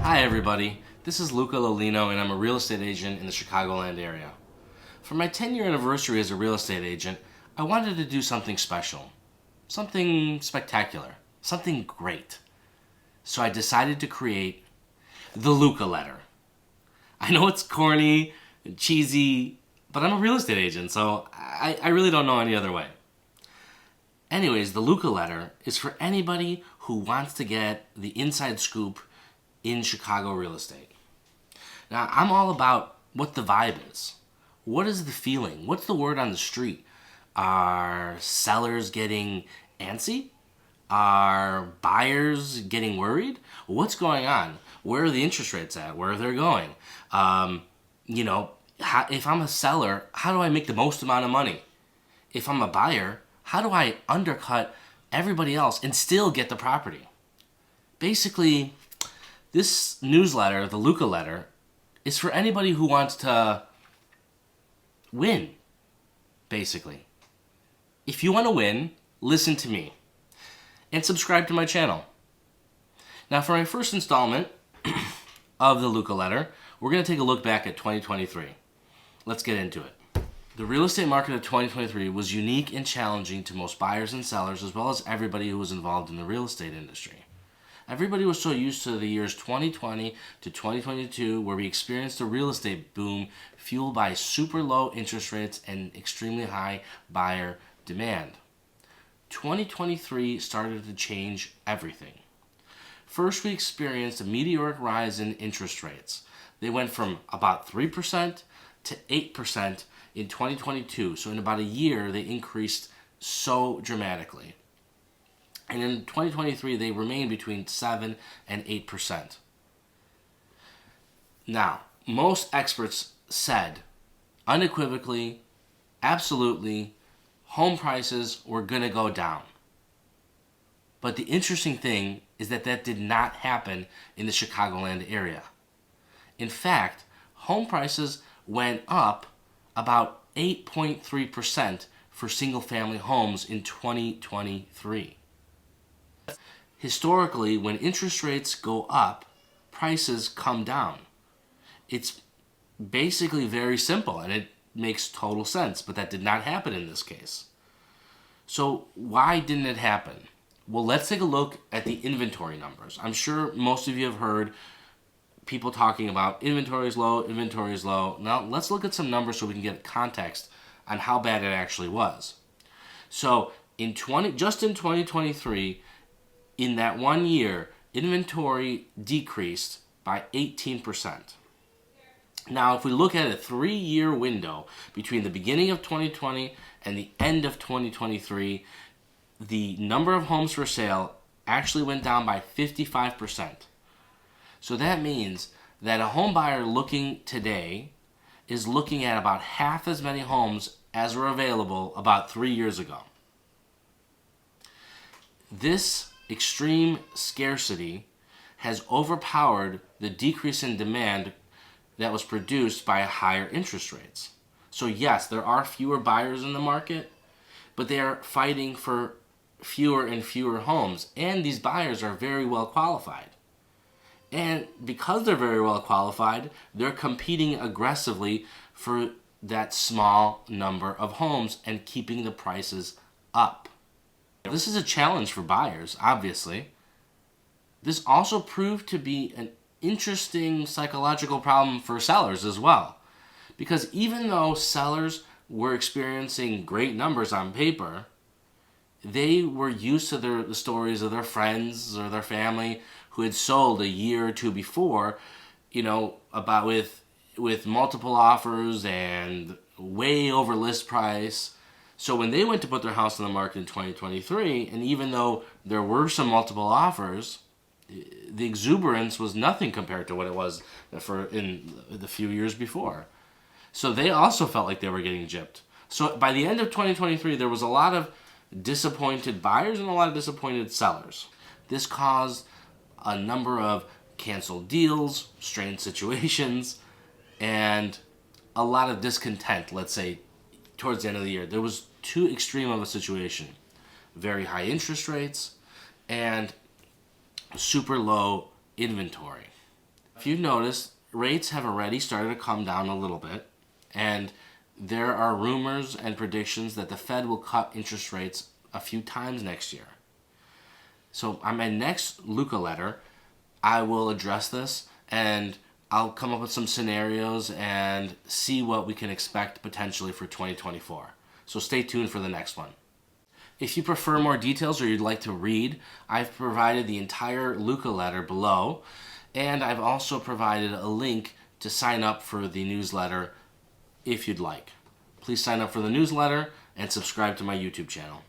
Hi everybody, this is Luca Lollino and I'm a real estate agent in the Chicagoland area. For my 10-year anniversary as a real estate agent, I wanted to do something special, something spectacular, something great. So I decided to create the Luca letter. I know it's corny and cheesy, but I'm a real estate agent, so I really don't know any other way. Anyways, the Luca letter is for anybody who wants to get the inside scoop in Chicago real estate. Now, I'm all about what the vibe is. What is the feeling? What's the word on the street? Are sellers getting antsy? Are buyers getting worried? What's going on? Where are the interest rates at? Where are they going? If I'm a seller, how do I make the most amount of money? If I'm a buyer, how do I undercut everybody else and still get the property? Basically, this newsletter, the Luca letter, is for anybody who wants to win, basically. If you want to win, listen to me and subscribe to my channel. Now, for my first installment of the Luca letter, we're going to take a look back at 2023. Let's get into it. The real estate market of 2023 was unique and challenging to most buyers and sellers, as well as everybody who was involved in the real estate industry. Everybody was so used to the years 2020 to 2022, where we experienced a real estate boom fueled by super low interest rates and extremely high buyer demand. 2023 started to change everything. First, we experienced a meteoric rise in interest rates. They went from about 3% to 8% in 2022. So in about a year, they increased so dramatically. And in 2023, they remained between 7 and 8%. Now, most experts said unequivocally, absolutely, home prices were going to go down. But the interesting thing is that did not happen in the Chicagoland area. In fact, home prices went up about 8.3% for single-family homes in 2023. Historically, when interest rates go up, prices come down. It's basically very simple, and it makes total sense, but that did not happen in this case. So why didn't it happen? Well, let's take a look at the inventory numbers. I'm sure most of you have heard people talking about inventory is low, inventory is low. Now, let's look at some numbers so we can get context on how bad it actually was. So, just in 2023, in that 1 year, inventory decreased by 18%. Now, if we look at a 3-year window between the beginning of 2020 and the end of 2023, the number of homes for sale actually went down by 55%. So that means that a home buyer looking today is looking at about half as many homes as were available about 3 years ago. This extreme scarcity has overpowered the decrease in demand that was produced by higher interest rates. So yes, there are fewer buyers in the market, but they are fighting for fewer and fewer homes, and these buyers are very well qualified. And because they're very well qualified, they're competing aggressively for that small number of homes and keeping the prices up. This is a challenge for buyers, obviously. This also proved to be an interesting psychological problem for sellers as well. Because even though sellers were experiencing great numbers on paper, they were used to the stories of their friends or their family who had sold a year or two before, about with multiple offers and way over list price. So when they went to put their house on the market in 2023, and even though there were some multiple offers, the exuberance was nothing compared to what it was in the few years before. So they also felt like they were getting gypped. So by the end of 2023, there was a lot of disappointed buyers and a lot of disappointed sellers. This caused a number of canceled deals, strained situations, and a lot of discontent, let's say, towards the end of the year. There was too extreme of a situation. Very high interest rates and super low inventory. If you've noticed, rates have already started to come down a little bit, and there are rumors and predictions that the Fed will cut interest rates a few times next year. So on my next Luca letter, I will address this, and I'll come up with some scenarios and see what we can expect potentially for 2024. So stay tuned for the next one. If you prefer more details or you'd like to read, I've provided the entire Luca letter below, and I've also provided a link to sign up for the newsletter if you'd like. Please sign up for the newsletter and subscribe to my YouTube channel.